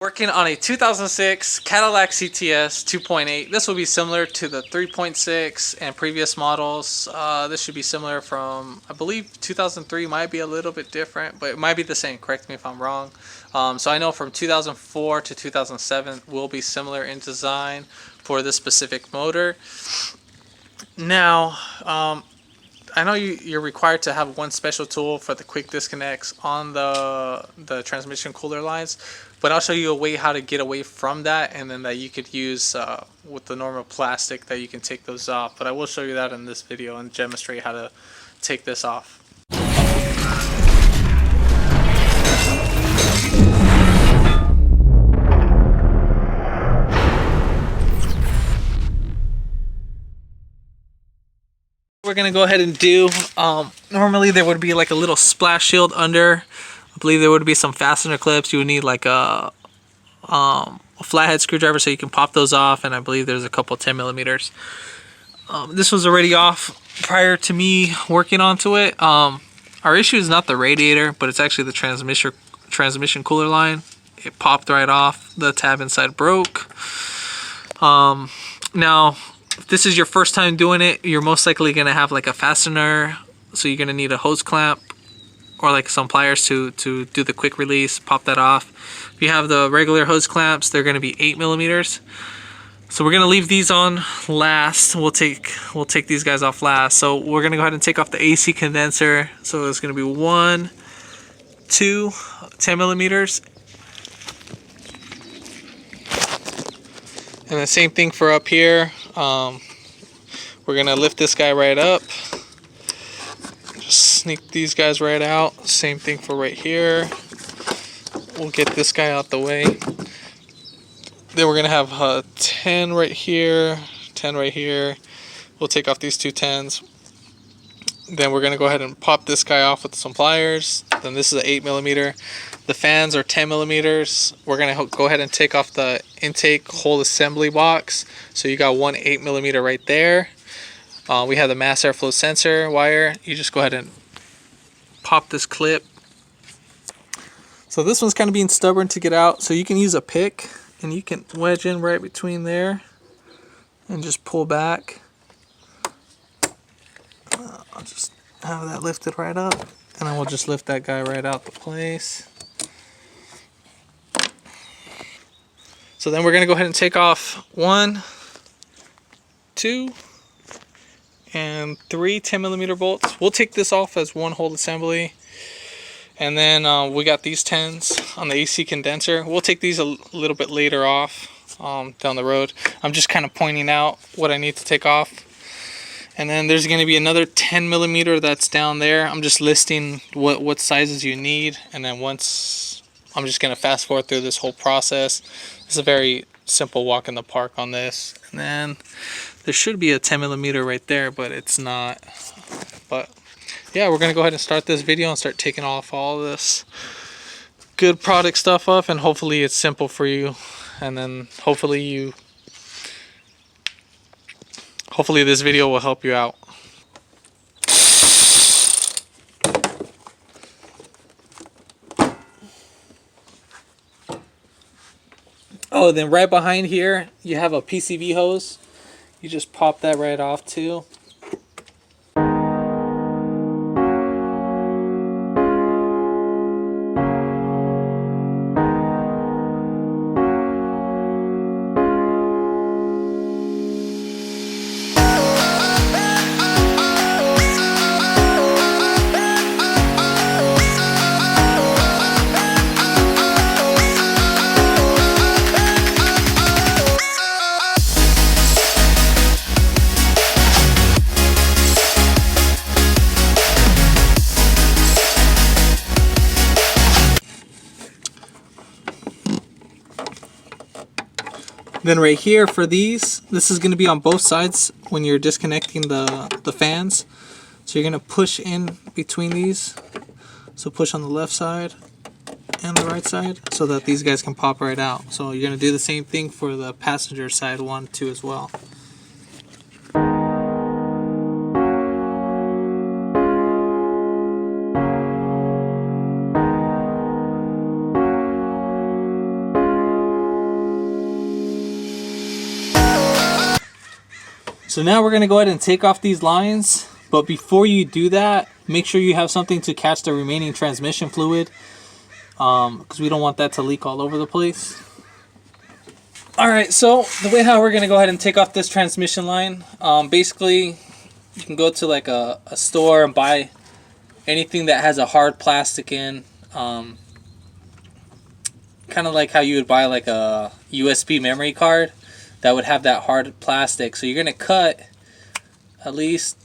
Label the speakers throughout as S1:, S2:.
S1: Working on a 2006 Cadillac CTS 2.8. This will be similar to the 3.6 and previous models. This should be similar from, I believe 2003 might be a little bit different, but it might be the same. Correct me if I'm wrong. So I know from 2004 to 2007 will be similar in design for this specific motor. Now, I know you're required to have one special tool for the quick disconnects on the transmission cooler lines, but I'll show you a way how to get away from that, and then that you could use with the normal plastic that you can take those off. But I will show you that in this video and demonstrate how to take this off. We're gonna go ahead and do normally there would be like a little splash shield under. I believe there would be some fastener clips. You would need like a flathead screwdriver so you can pop those off, and I believe there's a couple 10 millimeters. This was already off prior to me working onto it. Our issue is not the radiator, but it's actually the transmission cooler line. It popped right off. The tab inside broke. Now, if this is your first time doing it, you're most likely going to have like a fastener, so you're going to need a hose clamp or like some pliers to do the quick release, pop that off. If you have the regular hose clamps, they're going to be 8 millimeters. So we're going to leave these on last. We'll take these guys off last. So we're going to go ahead and take off the AC condenser. So it's going to be 1, 2, 10 millimeters. And the same thing for up here. We're gonna lift this guy right up, just sneak these guys right out. Same thing for right here. We'll get this guy out the way. Then we're gonna have 10 right here, 10 right here. We'll take off these two 10s. Then we're gonna go ahead and pop this guy off with some pliers. Then this is an 8 millimeter. The fans are 10 millimeters. We're gonna go ahead and take off the intake whole assembly box. So you got one 8 millimeter right there. We have the mass airflow sensor wire. You just go ahead and pop this clip. So this one's kind of being stubborn to get out. So you can use a pick and you can wedge in right between there and just pull back. I'll just have that lifted right up, and then we'll just lift that guy right out the place. So then we're going to go ahead and take off 1, 2, and 3 10 millimeter bolts. We'll take this off as one whole assembly. And then we got these 10s on the AC condenser. We'll take these a little bit later off down the road. I'm just kind of pointing out what I need to take off. And then there's going to be another 10 millimeter that's down there. I'm just listing what sizes you need. And then once, I'm just going to fast forward through this whole process. It's a very simple walk in the park on this. And then there should be a 10 millimeter right there, but it's not. But yeah, we're going to go ahead and start this video and start taking off all this good product stuff off. And hopefully it's simple for you. And then hopefully this video will help you out. Oh, then right behind here, you have a PCV hose. You just pop that right off too. Then right here for these, this is going to be on both sides when you're disconnecting the fans. So you're going to push in between these. So push on the left side and the right side so that these guys can pop right out. So you're going to do the same thing for the passenger side 1, 2 as well. So now we're going to go ahead and take off these lines. But before you do that, make sure you have something to catch the remaining transmission fluid, because we don't want that to leak all over the place. Alright, so the way how we're going to go ahead and take off this transmission line, basically you can go to like a store and buy anything that has a hard plastic in, kind of like how you would buy like a USB memory card that would have that hard plastic. So you're going to cut at least,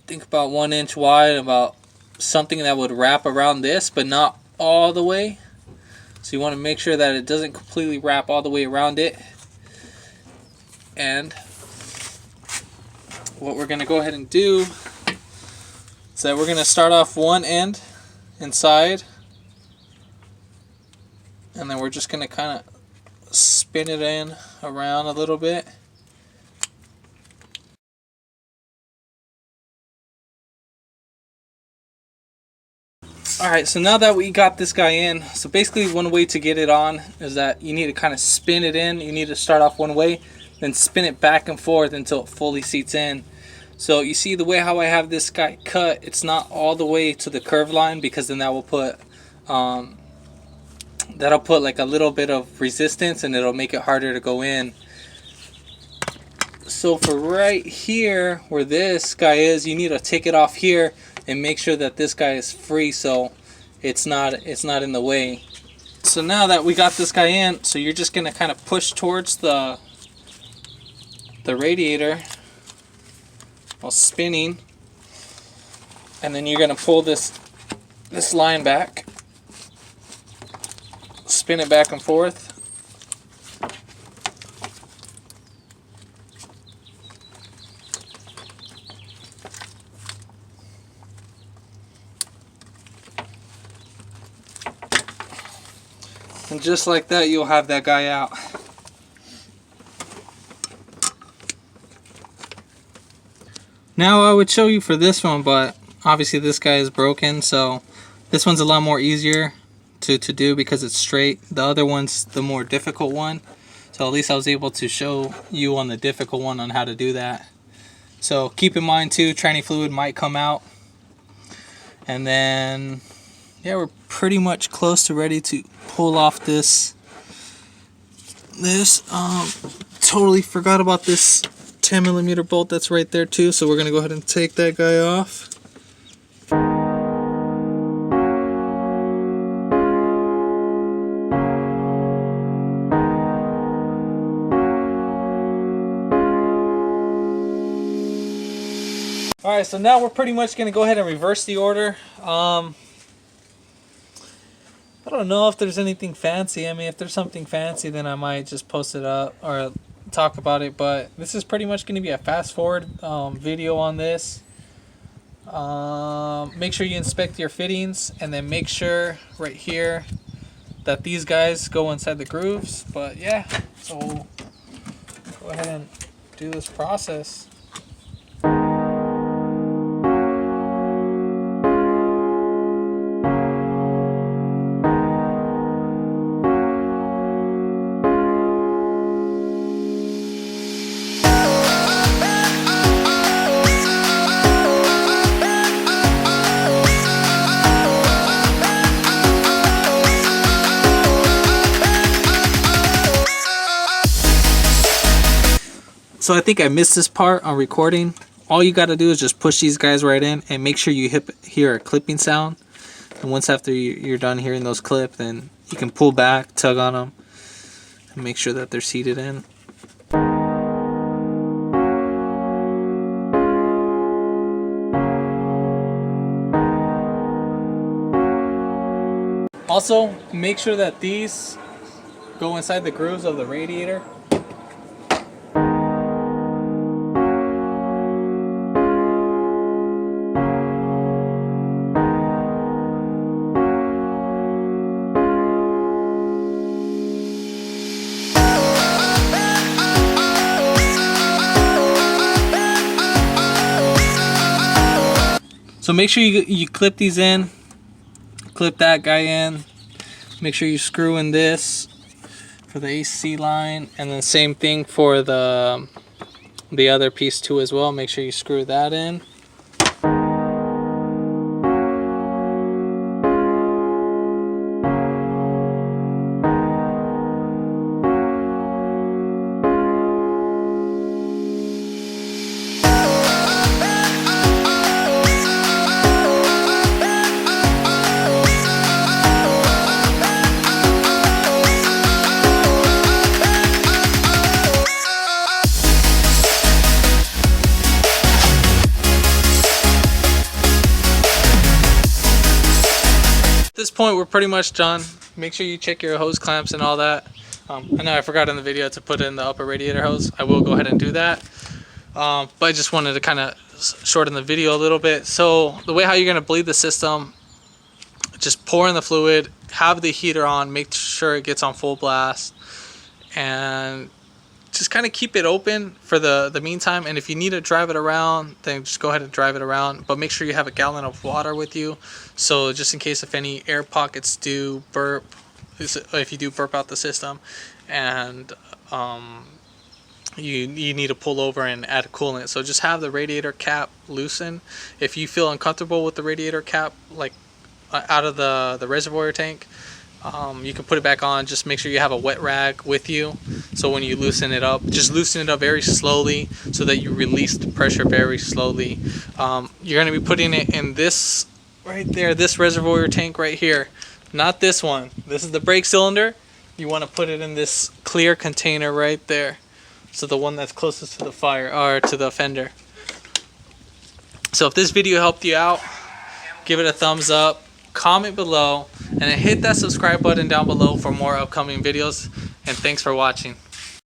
S1: think about 1 inch wide, about something that would wrap around this, but not all the way. So you want to make sure that it doesn't completely wrap all the way around it. And what we're going to go ahead and do is that we're going to start off one end inside, and then we're just going to kind of spin it in around a little bit. Alright, so now that we got this guy in, so basically one way to get it on is that you need to kind of spin it in. You need to start off one way, then spin it back and forth until it fully seats in. So you see the way how I have this guy cut, it's not all the way to the curve line, because then that will put that'll put like a little bit of resistance and it'll make it harder to go in. So for right here where this guy is, you need to take it off here and make sure that this guy is free, so it's not in the way. So now that we got this guy in, so you're just gonna kind of push towards the radiator while spinning, and then you're gonna pull this line back, spin it back and forth. And just like that, you'll have that guy out. Now I would show you for this one, but obviously this guy is broken, so this one's a lot more easier to do because it's straight. The other one's the more difficult one. So at least I was able to show you on the difficult one on how to do that. So keep in mind too, tranny fluid might come out. And then yeah, we're pretty much close to ready to pull off this. Totally forgot about this 10mm bolt that's right there too, so we're gonna go ahead and take that guy off. Alright, so now we're pretty much gonna go ahead and reverse the order. I don't know if there's anything fancy. I mean, if there's something fancy, then I might just post it up or talk about it. But this is pretty much going to be a fast forward video on this. Make sure you inspect your fittings, and then make sure right here that these guys go inside the grooves. But yeah, so we'll go ahead and do this process. So I think I missed this part on recording. All you got to do is just push these guys right in and make sure you hear a clipping sound. And once after you're done hearing those clip, then you can pull back, tug on them, and make sure that they're seated in. Also, make sure that these go inside the grooves of the radiator. So make sure you clip these in, clip that guy in, make sure you screw in this for the AC line, and then same thing for the the other piece too as well. Make sure you screw that in. At this point, we're pretty much done. Make sure you check your hose clamps and all that. I know I forgot in the video to put in the upper radiator hose. I will go ahead and do that. But I just wanted to kind of shorten the video a little bit. So the way how you're going to bleed the system, just pour in the fluid, have the heater on, make sure it gets on full blast, and just kind of keep it open for the meantime. And if you need to drive it around, then just go ahead and drive it around, but make sure you have a gallon of water with you, so just in case if any air pockets do burp, if you do burp out the system, and you need to pull over and add coolant. So just have the radiator cap loosen. If you feel uncomfortable with the radiator cap, like out of the reservoir tank, you can put it back on. Just make sure you have a wet rag with you, so when you loosen it up, just loosen it up very slowly so that you release the pressure very slowly. You're going to be putting it in this right there, this reservoir tank right here, not this one. This is the brake cylinder. You want to put it in this clear container right there, so the one that's closest to the fire or to the fender. So if this video helped you out, give it a thumbs up, comment below, and then hit that subscribe button down below for more upcoming videos. And thanks for watching.